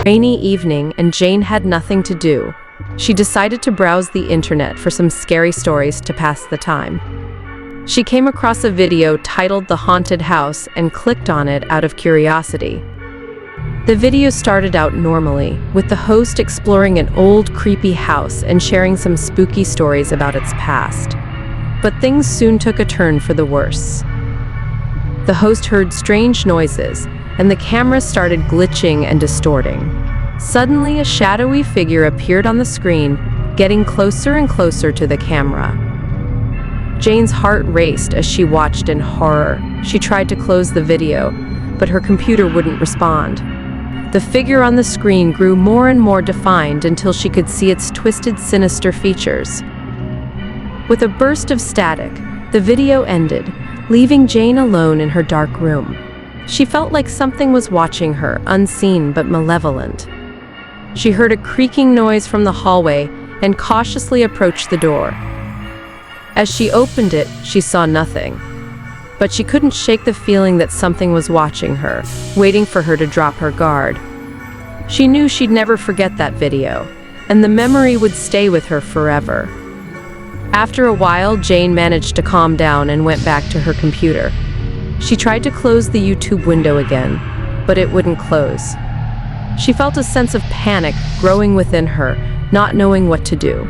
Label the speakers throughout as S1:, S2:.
S1: Rainy evening and Jane had nothing to do. She decided to browse the internet for some scary stories to pass the time. She came across a video titled The Haunted House and clicked on it out of curiosity. The video started out normally, with the host exploring an old, creepy house and sharing some spooky stories about its past. But things soon took a turn for the worse. The host heard strange noises, and the camera started glitching and distorting. Suddenly, a shadowy figure appeared on the screen, getting closer and closer to the camera. Jane's heart raced as she watched in horror. She tried to close the video, but her computer wouldn't respond. The figure on the screen grew more and more defined until she could see its twisted, sinister features. With a burst of static, the video ended, leaving Jane alone in her dark room. She felt like something was watching her, unseen but malevolent. She heard a creaking noise from the hallway and cautiously approached the door. As she opened it, she saw nothing. But she couldn't shake the feeling that something was watching her, waiting for her to drop her guard. She knew she'd never forget that video, and the memory would stay with her forever. After a while, Jane managed to calm down and went back to her computer. She tried to close the YouTube window again, but it wouldn't close. She felt a sense of panic growing within her, not knowing what to do.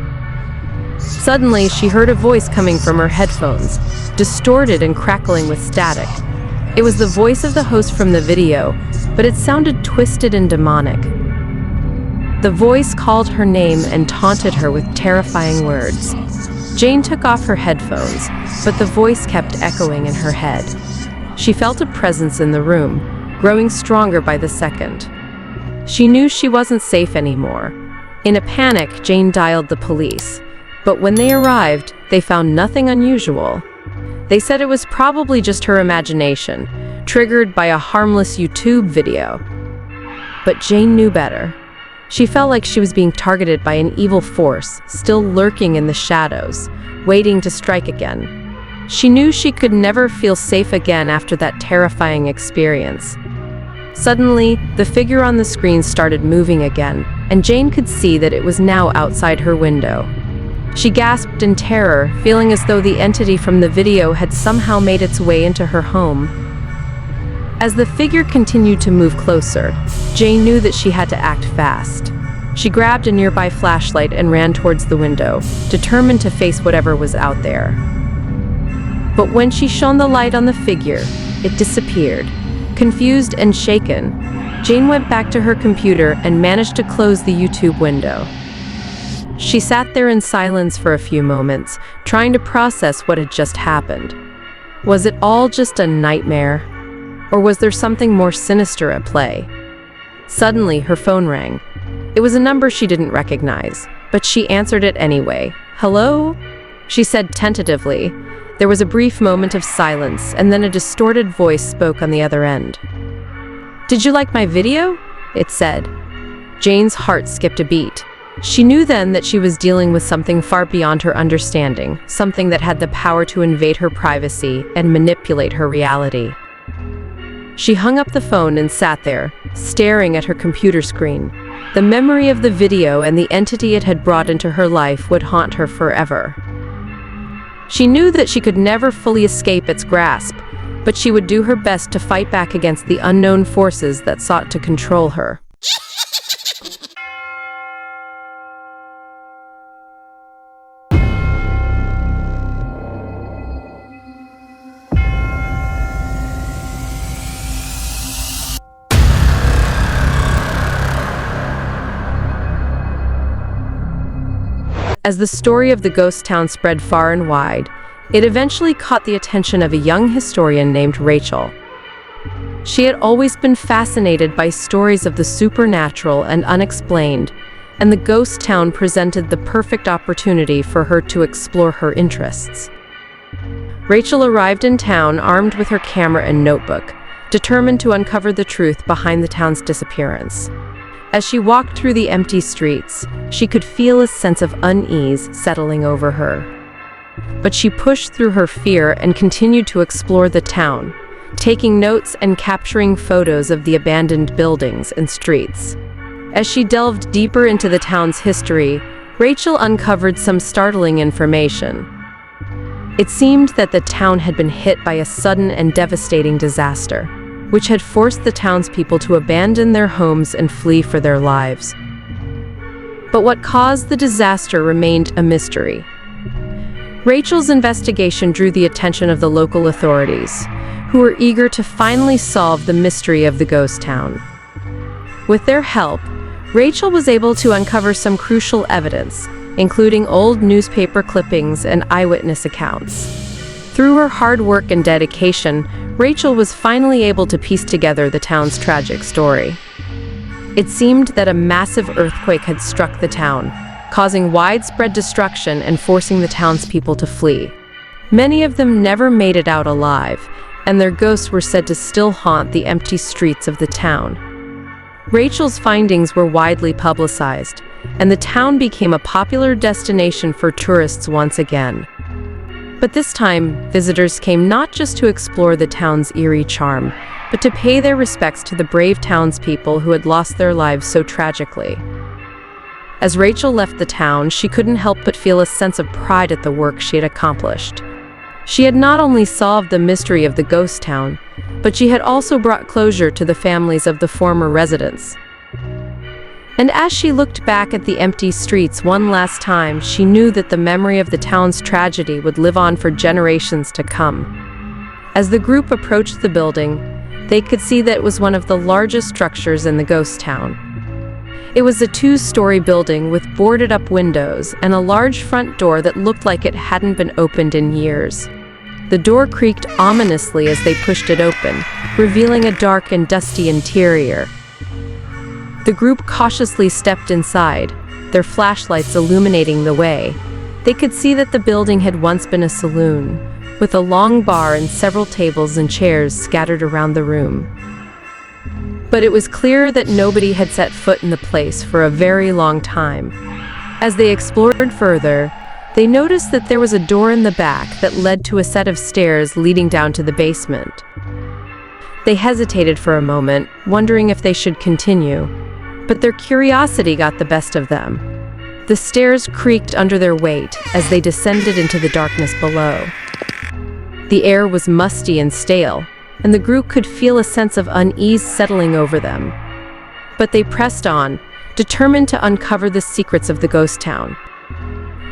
S1: Suddenly, she heard a voice coming from her headphones, distorted and crackling with static. It was the voice of the host from the video, but it sounded twisted and demonic. The voice called her name and taunted her with terrifying words. Jane took off her headphones, but the voice kept echoing in her head. She felt a presence in the room, growing stronger by the second. She knew she wasn't safe anymore. In a panic, Jane dialed the police. But when they arrived, they found nothing unusual. They said it was probably just her imagination, triggered by a harmless YouTube video. But Jane knew better. She felt like she was being targeted by an evil force, still lurking in the shadows, waiting to strike again. She knew she could never feel safe again after that terrifying experience. Suddenly, the figure on the screen started moving again, and Jane could see that it was now outside her window. She gasped in terror, feeling as though the entity from the video had somehow made its way into her home. As the figure continued to move closer, Jane knew that she had to act fast. She grabbed a nearby flashlight and ran towards the window, determined to face whatever was out there. But when she shone the light on the figure, it disappeared. Confused and shaken, Jane went back to her computer and managed to close the YouTube window. She sat there in silence for a few moments, trying to process what had just happened. Was it all just a nightmare? Or was there something more sinister at play? Suddenly, her phone rang. It was a number she didn't recognize, but she answered it anyway. "Hello?" she said tentatively. There was a brief moment of silence, and then a distorted voice spoke on the other end. "Did you like my video?" it said. Jane's heart skipped a beat. She knew then that she was dealing with something far beyond her understanding, something that had the power to invade her privacy and manipulate her reality. She hung up the phone and sat there, staring at her computer screen. The memory of the video and the entity it had brought into her life would haunt her forever. She knew that she could never fully escape its grasp, but she would do her best to fight back against the unknown forces that sought to control her. As the story of the ghost town spread far and wide, it eventually caught the attention of a young historian named Rachel. She had always been fascinated by stories of the supernatural and unexplained, and the ghost town presented the perfect opportunity for her to explore her interests. Rachel arrived in town armed with her camera and notebook, determined to uncover the truth behind the town's disappearance. As she walked through the empty streets, she could feel a sense of unease settling over her. But she pushed through her fear and continued to explore the town, taking notes and capturing photos of the abandoned buildings and streets. As she delved deeper into the town's history, Rachel uncovered some startling information. It seemed that the town had been hit by a sudden and devastating disaster, which had forced the townspeople to abandon their homes and flee for their lives. But what caused the disaster remained a mystery. Rachel's investigation drew the attention of the local authorities, who were eager to finally solve the mystery of the ghost town. With their help, Rachel was able to uncover some crucial evidence, including old newspaper clippings and eyewitness accounts. Through her hard work and dedication, Rachel was finally able to piece together the town's tragic story. It seemed that a massive earthquake had struck the town, causing widespread destruction and forcing the townspeople to flee. Many of them never made it out alive, and their ghosts were said to still haunt the empty streets of the town. Rachel's findings were widely publicized, and the town became a popular destination for tourists once again. But this time, visitors came not just to explore the town's eerie charm, but to pay their respects to the brave townspeople who had lost their lives so tragically. As Rachel left the town, she couldn't help but feel a sense of pride at the work she had accomplished. She had not only solved the mystery of the ghost town, but she had also brought closure to the families of the former residents. And as she looked back at the empty streets one last time, she knew that the memory of the town's tragedy would live on for generations to come. As the group approached the building, they could see that it was one of the largest structures in the ghost town. It was a two-story building with boarded-up windows and a large front door that looked like it hadn't been opened in years. The door creaked ominously as they pushed it open, revealing a dark and dusty interior. The group cautiously stepped inside, their flashlights illuminating the way. They could see that the building had once been a saloon, with a long bar and several tables and chairs scattered around the room. But it was clear that nobody had set foot in the place for a very long time. As they explored further, they noticed that there was a door in the back that led to a set of stairs leading down to the basement. They hesitated for a moment, wondering if they should continue, but their curiosity got the best of them. The stairs creaked under their weight as they descended into the darkness below. The air was musty and stale, and the group could feel a sense of unease settling over them. But they pressed on, determined to uncover the secrets of the ghost town.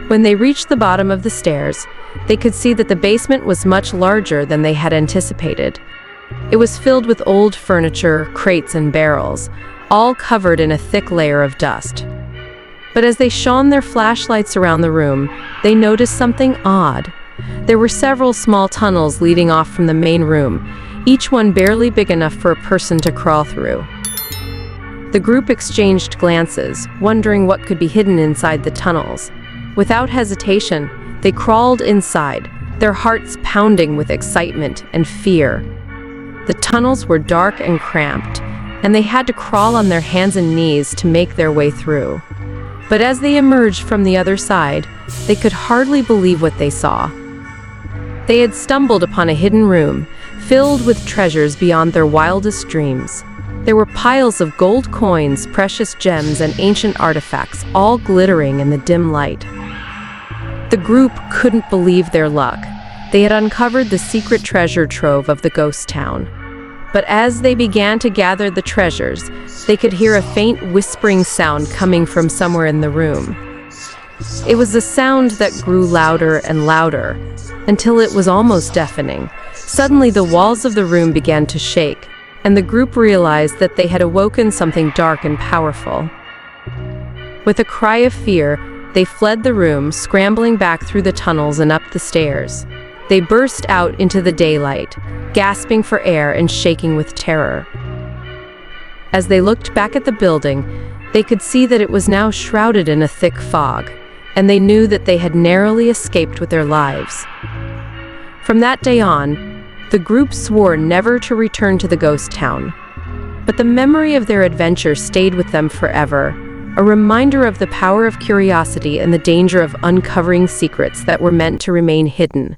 S1: When they reached the bottom of the stairs, they could see that the basement was much larger than they had anticipated. It was filled with old furniture, crates, and barrels, all covered in a thick layer of dust. But as they shone their flashlights around the room, they noticed something odd. There were several small tunnels leading off from the main room, each one barely big enough for a person to crawl through. The group exchanged glances, wondering what could be hidden inside the tunnels. Without hesitation, they crawled inside, their hearts pounding with excitement and fear. The tunnels were dark and cramped, and they had to crawl on their hands and knees to make their way through. But as they emerged from the other side, they could hardly believe what they saw. They had stumbled upon a hidden room, filled with treasures beyond their wildest dreams. There were piles of gold coins, precious gems, and ancient artifacts, all glittering in the dim light. The group couldn't believe their luck. They had uncovered the secret treasure trove of the ghost town. But as they began to gather the treasures, they could hear a faint whispering sound coming from somewhere in the room. It was a sound that grew louder and louder, until it was almost deafening. Suddenly, the walls of the room began to shake, and the group realized that they had awoken something dark and powerful. With a cry of fear, they fled the room, scrambling back through the tunnels and up the stairs. They burst out into the daylight, gasping for air and shaking with terror. As they looked back at the building, they could see that it was now shrouded in a thick fog, and they knew that they had narrowly escaped with their lives. From that day on, the group swore never to return to the ghost town. But the memory of their adventure stayed with them forever, a reminder of the power of curiosity and the danger of uncovering secrets that were meant to remain hidden.